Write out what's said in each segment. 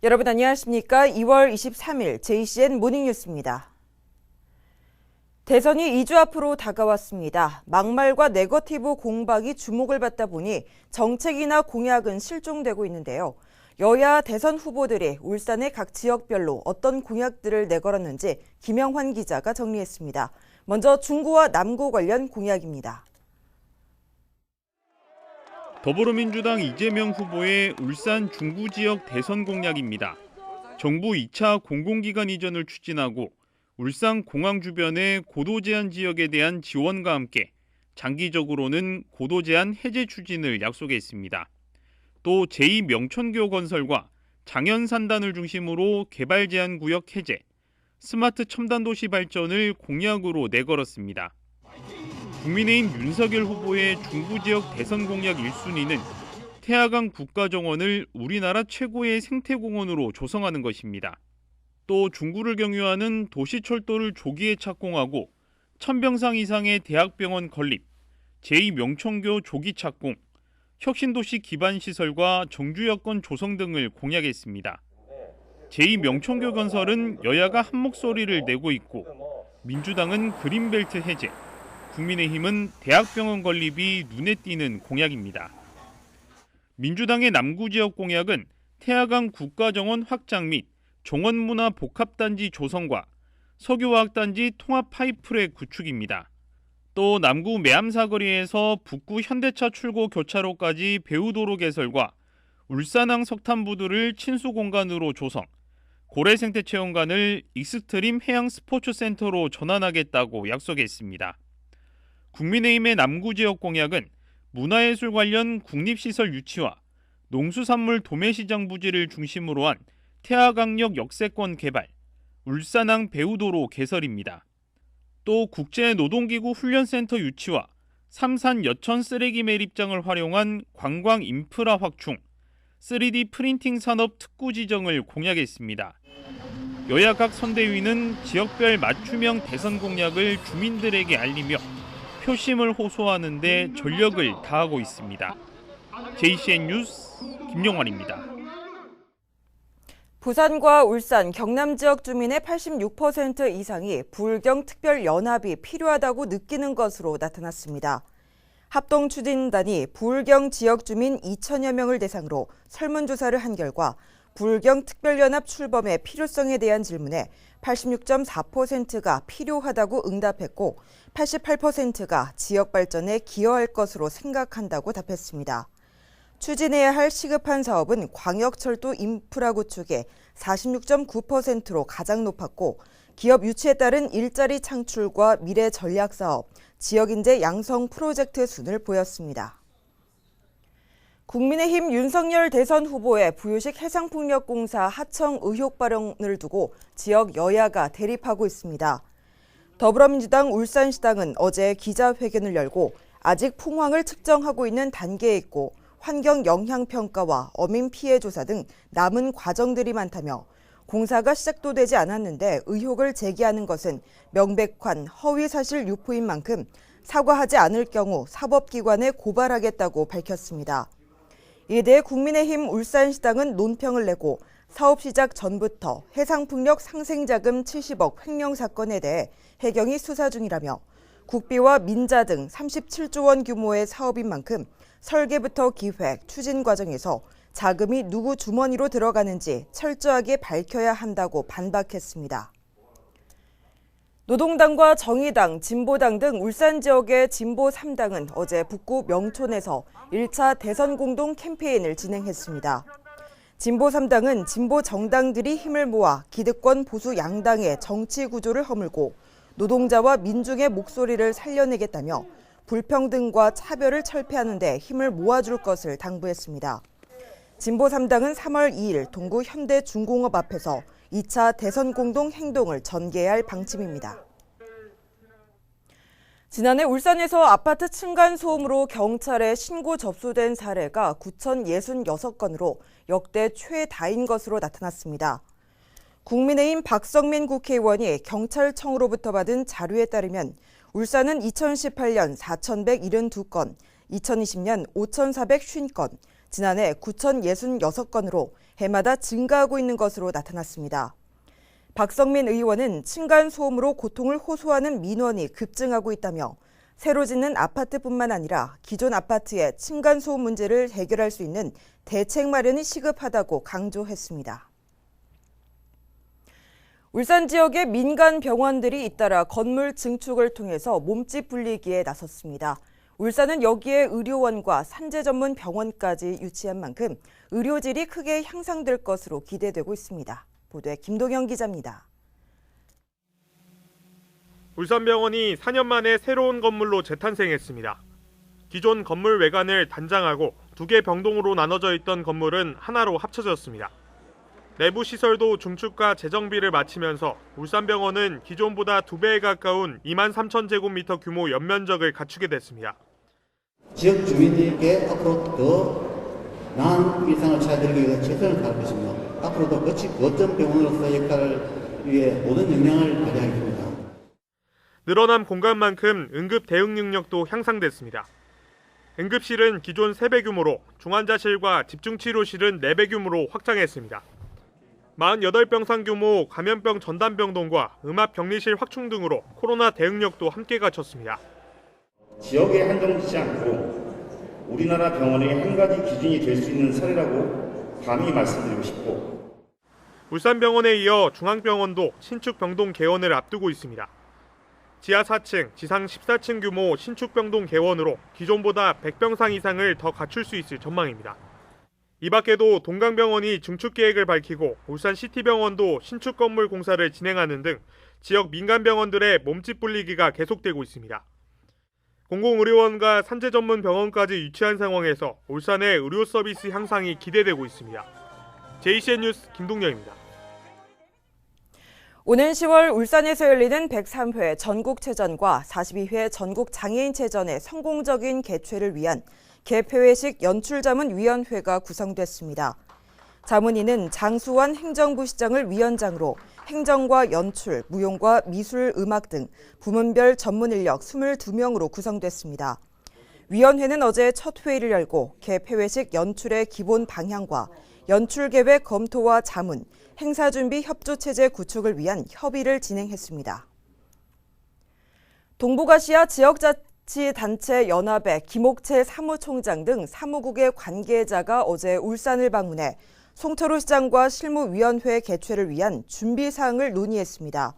여러분 안녕하십니까? 2월 23일 JCN 모닝뉴스입니다. 대선이 2주 앞으로 다가왔습니다. 막말과 네거티브 공방이 주목을 받다 보니 정책이나 공약은 실종되고 있는데요. 여야 대선 후보들이 울산의 각 지역별로 어떤 공약들을 내걸었는지 김영환 기자가 정리했습니다. 먼저 중구와 남구 관련 공약입니다. 더불어민주당 이재명 후보의 울산 중구 지역 대선 공약입니다. 정부 2차 공공기관 이전을 추진하고 울산 공항 주변의 고도 제한 지역에 대한 지원과 함께 장기적으로는 고도 제한 해제 추진을 약속했습니다. 또 제2명천교 건설과 장현산단을 중심으로 개발 제한 구역 해제, 스마트 첨단 도시 발전을 공약으로 내걸었습니다. 국민의힘 윤석열 후보의 중부 지역 대선 공약 1순위는 태화강 국가정원을 우리나라 최고의 생태공원으로 조성하는 것입니다. 또 중구를 경유하는 도시철도를 조기에 착공하고 1000병상 이상의 대학병원 건립, 제2명천교 조기 착공, 혁신도시 기반시설과 정주여건 조성 등을 공약했습니다. 제2명천교 건설은 여야가 한 목소리를 내고 있고 민주당은 그린벨트 해제, 국민의힘은 대학병원 건립이 눈에 띄는 공약입니다. 민주당의 남구 지역 공약은 태화강 국가정원 확장 및 종원문화 복합단지 조성과 석유화학단지 통합 파이프랙 구축입니다. 또 남구 매암사거리에서 북구 현대차 출고 교차로까지 배후도로 개설과 울산항 석탄부두를 친수공간으로 조성, 고래생태체험관을 익스트림 해양 스포츠센터로 전환하겠다고 약속했습니다. 국민의힘의 남구 지역 공약은 문화예술 관련 국립시설 유치와 농수산물 도매시장 부지를 중심으로 한 태화강역 역세권 개발, 울산항 배후도로 개설입니다. 또 국제노동기구 훈련센터 유치와 삼산 여천 쓰레기 매립장을 활용한 관광 인프라 확충, 3D 프린팅 산업 특구 지정을 공약했습니다. 여야 각 선대위는 지역별 맞춤형 대선 공약을 주민들에게 알리며 표심을 호소하는 데 전력을 다하고 있습니다. JCN 뉴스 김용환입니다. 부산과 울산, 경남 지역 주민의 86% 이상이 부울경특별연합이 필요하다고 느끼는 것으로 나타났습니다. 합동추진단이 부울경 지역 주민 2천여 명을 대상으로 설문조사를 한 결과 부울경특별연합 출범의 필요성에 대한 질문에 86.4%가 필요하다고 응답했고 88%가 지역 발전에 기여할 것으로 생각한다고 답했습니다. 추진해야 할 시급한 사업은 광역철도 인프라 구축에 46.9%로 가장 높았고 기업 유치에 따른 일자리 창출과 미래 전략 사업, 지역인재 양성 프로젝트 순을 보였습니다. 국민의힘 윤석열 대선 후보의 부유식 해상풍력공사 하청 의혹 발언을 두고 지역 여야가 대립하고 있습니다. 더불어민주당 울산시당은 어제 기자회견을 열고 아직 풍황을 측정하고 있는 단계에 있고 환경 영향 평가와 어민 피해 조사 등 남은 과정들이 많다며 공사가 시작도 되지 않았는데 의혹을 제기하는 것은 명백한 허위사실 유포인 만큼 사과하지 않을 경우 사법기관에 고발하겠다고 밝혔습니다. 이에 대해 국민의힘 울산시당은 논평을 내고 사업 시작 전부터 해상풍력 상생자금 70억 횡령 사건에 대해 해경이 수사 중이라며 국비와 민자 등 37조 원 규모의 사업인 만큼 설계부터 기획, 추진 과정에서 자금이 누구 주머니로 들어가는지 철저하게 밝혀야 한다고 반박했습니다. 노동당과 정의당, 진보당 등 울산 지역의 진보 3당은 어제 북구 명촌에서 1차 대선 공동 캠페인을 진행했습니다. 진보 3당은 진보 정당들이 힘을 모아 기득권 보수 양당의 정치 구조를 허물고 노동자와 민중의 목소리를 살려내겠다며 불평등과 차별을 철폐하는 데 힘을 모아줄 것을 당부했습니다. 진보 3당은 3월 2일 동구 현대중공업 앞에서 2차 대선 공동 행동을 전개할 방침입니다. 지난해 울산에서 아파트 층간소음으로 경찰에 신고 접수된 사례가 9,066건으로 역대 최다인 것으로 나타났습니다. 국민의힘 박성민 국회의원이 경찰청으로부터 받은 자료에 따르면 울산은 2018년 4,172건, 2020년 5,450건, 지난해 9,066건으로 해마다 증가하고 있는 것으로 나타났습니다. 박성민 의원은 층간소음으로 고통을 호소하는 민원이 급증하고 있다며 새로 짓는 아파트뿐만 아니라 기존 아파트의 층간소음 문제를 해결할 수 있는 대책 마련이 시급하다고 강조했습니다. 울산 지역의 민간 병원들이 잇따라 건물 증축을 통해서 몸집 불리기에 나섰습니다. 울산은 여기에 의료원과 산재 전문 병원까지 유치한 만큼 의료질이 크게 향상될 것으로 기대되고 있습니다. 보도에 김동영 기자입니다. 울산병원이 4년 만에 새로운 건물로 재탄생했습니다. 기존 건물 외관을 단장하고 2개 병동으로 나눠져 있던 건물은 하나로 합쳐졌습니다. 내부 시설도 중축과 재정비를 마치면서 울산병원은 기존보다 2배에 가까운 23,000제곱미터 규모 연면적을 갖추게 됐습니다. 지역 주민들에게 앞으로 더 나은 일상을 찾아드리기 위해 최선을 다할 것이며 앞으로도 거점 병원으로서 역할을 위해 모든 역량을 발휘하겠습니다. 늘어난 공간만큼 응급 대응 능력도 향상됐습니다. 응급실은 기존 3배 규모로 중환자실과 집중치료실은 4배 규모로 확장했습니다. 48병상 규모 감염병 전담병동과 음압 격리실 확충 등으로 코로나 대응력도 함께 갖췄습니다. 지역에 한정지지 않고 우리나라 병원의 한 가지 기준이 될 수 있는 사례라고 감히 말씀드리고 싶고, 울산병원에 이어 중앙병원도 신축 병동 개원을 앞두고 있습니다. 지하 4층, 지상 14층 규모 신축 병동 개원으로 기존보다 100병상 이상을 더 갖출 수 있을 전망입니다. 이 밖에도 동강병원이 증축 계획을 밝히고 울산시티병원도 신축 건물 공사를 진행하는 등 지역 민간병원들의 몸집 불리기가 계속되고 있습니다. 공공의료원과 산재 전문 병원까지 유치한 상황에서 울산의 의료 서비스 향상이 기대되고 있습니다. JCN 뉴스 김동영입니다. 오는 10월 울산에서 열리는 103회 전국체전과 42회 전국장애인체전의 성공적인 개최를 위한 개폐회식 연출자문위원회가 구성됐습니다. 자문위는 장수환 행정부 시장을 위원장으로 행정과 연출, 무용과 미술, 음악 등 부문별 전문 인력 22명으로 구성됐습니다. 위원회는 어제 첫 회의를 열고 개폐회식 연출의 기본 방향과 연출 계획 검토와 자문, 행사 준비 협조 체제 구축을 위한 협의를 진행했습니다. 동북아시아 지역자치단체 연합의 김옥채 사무총장 등 사무국의 관계자가 어제 울산을 방문해 송철호 시장과 실무위원회 개최를 위한 준비 사항을 논의했습니다.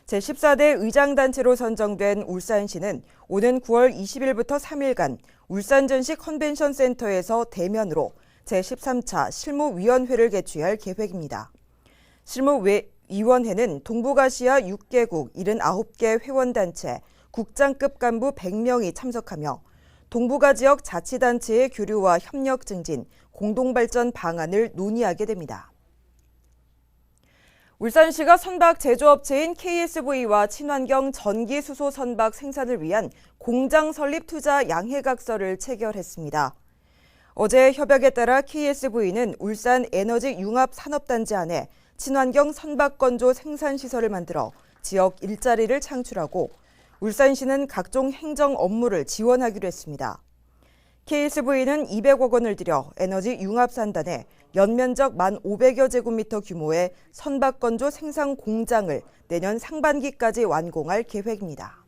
제14대 의장단체로 선정된 울산시는 오는 9월 20일부터 3일간 울산전시 컨벤션 센터에서 대면으로 제13차 실무위원회를 개최할 계획입니다. 실무위원회는 동북아시아 6개국 79개 회원단체, 국장급 간부 100명이 참석하며 동북아 지역 자치단체의 교류와 협력 증진, 공동발전 방안을 논의하게 됩니다. 울산시가 선박 제조업체인 KSV와 친환경 전기수소 선박 생산을 위한 공장 설립 투자 양해각서를 체결했습니다. 어제 협약에 따라 KSV는 울산 에너지 융합 산업단지 안에 친환경 선박건조 생산시설을 만들어 지역 일자리를 창출하고 울산시는 각종 행정 업무를 지원하기로 했습니다. KSV는 200억 원을 들여 에너지 융합산단에 연면적 1,500여 제곱미터 규모의 선박건조 생산 공장을 내년 상반기까지 완공할 계획입니다.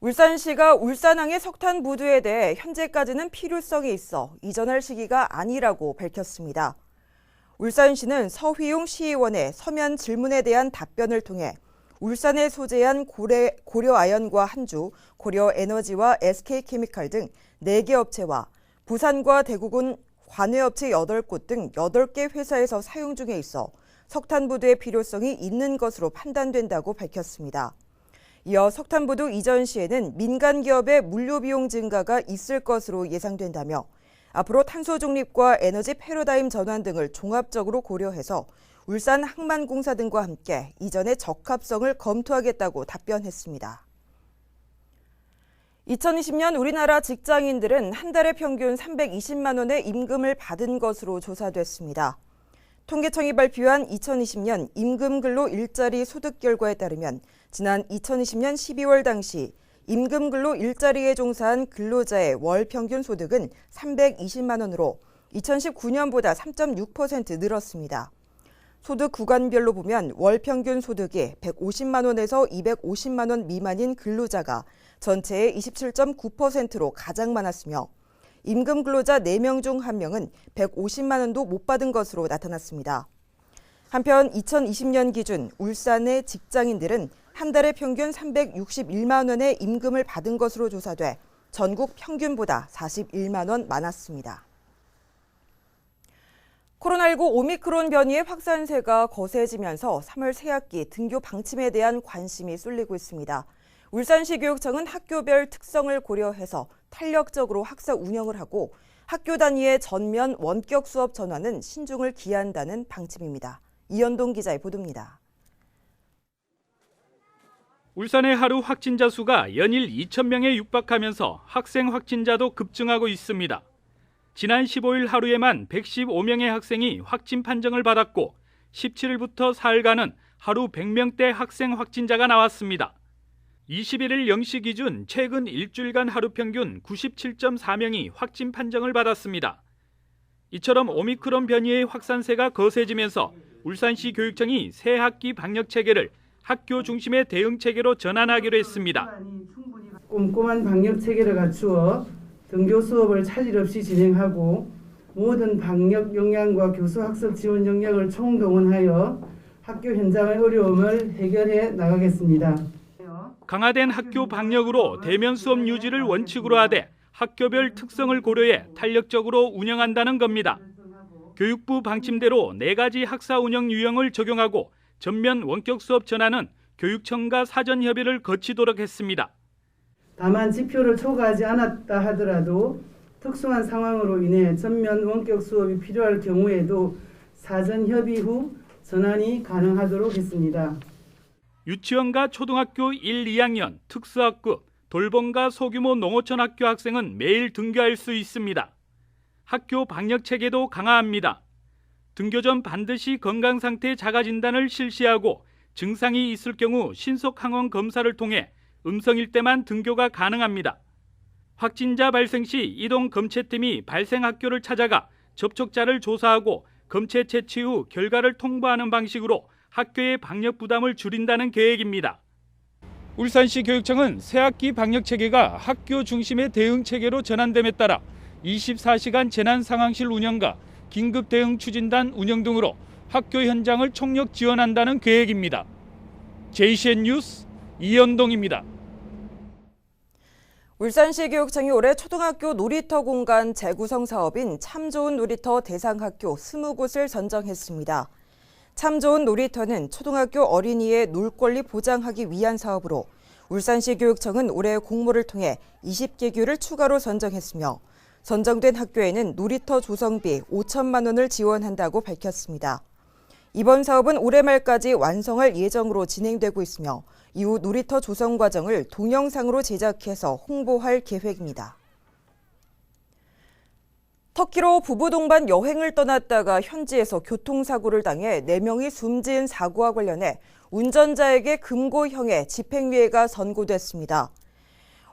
울산시가 울산항의 석탄 부두에 대해 현재까지는 필요성이 있어 이전할 시기가 아니라고 밝혔습니다. 울산시는 서휘용 시의원의 서면 질문에 대한 답변을 통해 울산에 소재한 고려아연과 한주, 고려에너지와 SK케미칼 등 4개 업체와 부산과 대구군 관외업체 8곳 등 8개 회사에서 사용 중에 있어 석탄부두의 필요성이 있는 것으로 판단된다고 밝혔습니다. 이어 석탄부두 이전 시에는 민간 기업의 물류 비용 증가가 있을 것으로 예상된다며 앞으로 탄소 중립과 에너지 패러다임 전환 등을 종합적으로 고려해서 울산 항만공사 등과 함께 이전의 적합성을 검토하겠다고 답변했습니다. 2020년 우리나라 직장인들은 한 달에 평균 320만 원의 임금을 받은 것으로 조사됐습니다. 통계청이 발표한 2020년 임금근로 일자리 소득 결과에 따르면 지난 2020년 12월 당시 임금근로 일자리에 종사한 근로자의 월 평균 소득은 320만 원으로 2019년보다 3.6% 늘었습니다. 소득 구간별로 보면 월 평균 소득이 150만 원에서 250만 원 미만인 근로자가 전체의 27.9%로 가장 많았으며 임금 근로자 4명 중 1명은 150만 원도 못 받은 것으로 나타났습니다. 한편 2020년 기준 울산의 직장인들은 한 달에 평균 361만 원의 임금을 받은 것으로 조사돼 전국 평균보다 41만 원 많았습니다. 코로나19 오미크론 변이의 확산세가 거세지면서 3월 새학기 등교 방침에 대한 관심이 쏠리고 있습니다. 울산시 교육청은 학교별 특성을 고려해서 탄력적으로 학사 운영을 하고 학교 단위의 전면 원격 수업 전환은 신중을 기한다는 방침입니다. 이현동 기자의 보도입니다. 울산의 하루 확진자 수가 연일 2,000명에 육박하면서 학생 확진자도 급증하고 있습니다. 지난 15일 하루에만 115명의 학생이 확진 판정을 받았고 17일부터 사흘간은 하루 100명대 학생 확진자가 나왔습니다. 21일 0시 기준 최근 일주일간 하루 평균 97.4명이 확진 판정을 받았습니다. 이처럼 오미크론 변이의 확산세가 거세지면서 울산시 교육청이 새 학기 방역 체계를 학교 중심의 대응 체계로 전환하기로 했습니다. 꼼꼼한 방역 체계를 갖추어 등교 수업을 차질 없이 진행하고 모든 방역 역량과 교수 학습 지원 역량을 총동원하여 학교 현장의 어려움을 해결해 나가겠습니다. 강화된 학교 방역으로 대면 수업 유지를 원칙으로 하되 학교별 특성을 고려해 탄력적으로 운영한다는 겁니다. 교육부 방침대로 4가지 학사 운영 유형을 적용하고 전면 원격 수업 전환은 교육청과 사전 협의를 거치도록 했습니다. 다만 지표를 초과하지 않았다 하더라도 특수한 상황으로 인해 전면 원격 수업이 필요할 경우에도 사전 협의 후 전환이 가능하도록 했습니다. 유치원과 초등학교 1, 2학년, 특수학급, 돌봄과 소규모 농어촌 학교 학생은 매일 등교할 수 있습니다. 학교 방역 체계도 강화합니다. 등교 전 반드시 건강 상태 자가 진단을 실시하고 증상이 있을 경우 신속 항원 검사를 통해 음성일 때만 등교가 가능합니다. 확진자 발생 시 이동 검체팀이 발생 학교를 찾아가 접촉자를 조사하고 검체 채취 후 결과를 통보하는 방식으로 학교의 방역 부담을 줄인다는 계획입니다. 울산시 교육청은 새학기 방역 체계가 학교 중심의 대응 체계로 전환됨에 따라 24시간 재난 상황실 운영과 긴급 대응 추진단 운영 등으로 학교 현장을 총력 지원한다는 계획입니다. JCN 뉴스 이현동입니다. 울산시 교육청이 올해 초등학교 놀이터 공간 재구성 사업인 참 좋은 놀이터 대상학교 20곳을 선정했습니다. 참 좋은 놀이터는 초등학교 어린이의 놀 권리 보장하기 위한 사업으로 울산시 교육청은 올해 공모를 통해 20개교를 추가로 선정했으며 선정된 학교에는 놀이터 조성비 5천만 원을 지원한다고 밝혔습니다. 이번 사업은 올해 말까지 완성할 예정으로 진행되고 있으며 이후 놀이터 조성 과정을 동영상으로 제작해서 홍보할 계획입니다. 터키로 부부 동반 여행을 떠났다가 현지에서 교통사고를 당해 4명이 숨진 사고와 관련해 운전자에게 금고형의 집행유예가 선고됐습니다.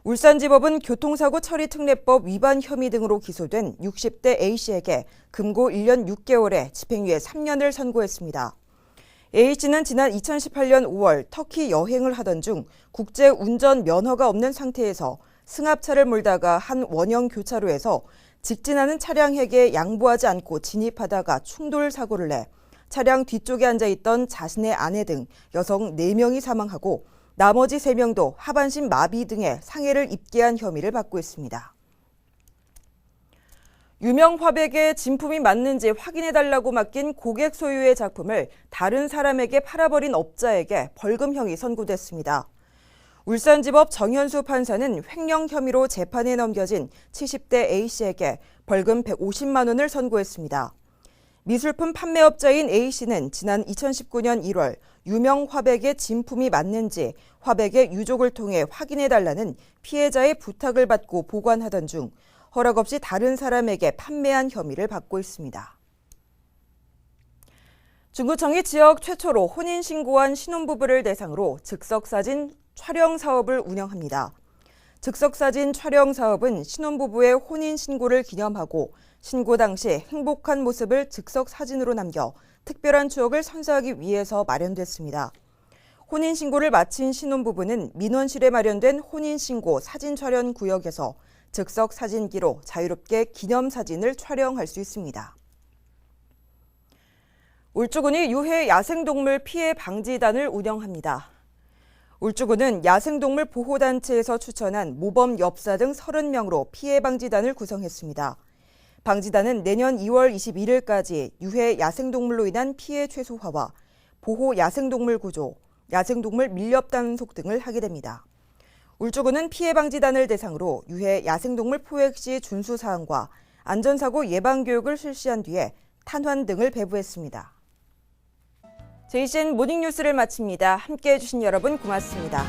울산지법은 교통사고 처리 특례법 위반 혐의 등으로 기소된 60대 A씨에게 금고 1년 6개월에 집행유예 3년을 선고했습니다. A씨는 지난 2018년 5월 터키 여행을 하던 중 국제 운전 면허가 없는 상태에서 승합차를 몰다가 한 원형 교차로에서 직진하는 차량에게 양보하지 않고 진입하다가 충돌 사고를 내 차량 뒤쪽에 앉아있던 자신의 아내 등 여성 4명이 사망하고 나머지 3명도 하반신 마비 등의 상해를 입게 한 혐의를 받고 있습니다. 유명 화백의 진품이 맞는지 확인해달라고 맡긴 고객 소유의 작품을 다른 사람에게 팔아버린 업자에게 벌금형이 선고됐습니다. 울산지법 정현수 판사는 횡령 혐의로 재판에 넘겨진 70대 A씨에게 벌금 150만 원을 선고했습니다. 미술품 판매업자인 A씨는 지난 2019년 1월 유명 화백의 진품이 맞는지 화백의 유족을 통해 확인해달라는 피해자의 부탁을 받고 보관하던 중 허락 없이 다른 사람에게 판매한 혐의를 받고 있습니다. 중구청이 지역 최초로 혼인신고한 신혼부부를 대상으로 즉석사진 촬영 사업을 운영합니다. 즉석사진 촬영 사업은 신혼부부의 혼인신고를 기념하고 신고 당시 행복한 모습을 즉석사진으로 남겨 특별한 추억을 선사하기 위해서 마련됐습니다. 혼인신고를 마친 신혼부부는 민원실에 마련된 혼인신고 사진 촬영 구역에서 즉석사진기로 자유롭게 기념사진을 촬영할 수 있습니다. 울주군이 유해 야생동물 피해 방지단을 운영합니다. 울주군은 야생동물 보호단체에서 추천한 모범 엽사 등 30명으로 피해 방지단을 구성했습니다. 방지단은 내년 2월 21일까지 유해 야생동물로 인한 피해 최소화와 보호 야생동물 구조, 야생동물 밀렵 단속 등을 하게 됩니다. 울주군은 피해 방지단을 대상으로 유해 야생동물 포획 시 준수 사항과 안전사고 예방 교육을 실시한 뒤에 탄환 등을 배부했습니다. JCN 모닝뉴스를 마칩니다. 함께해 주신 여러분 고맙습니다.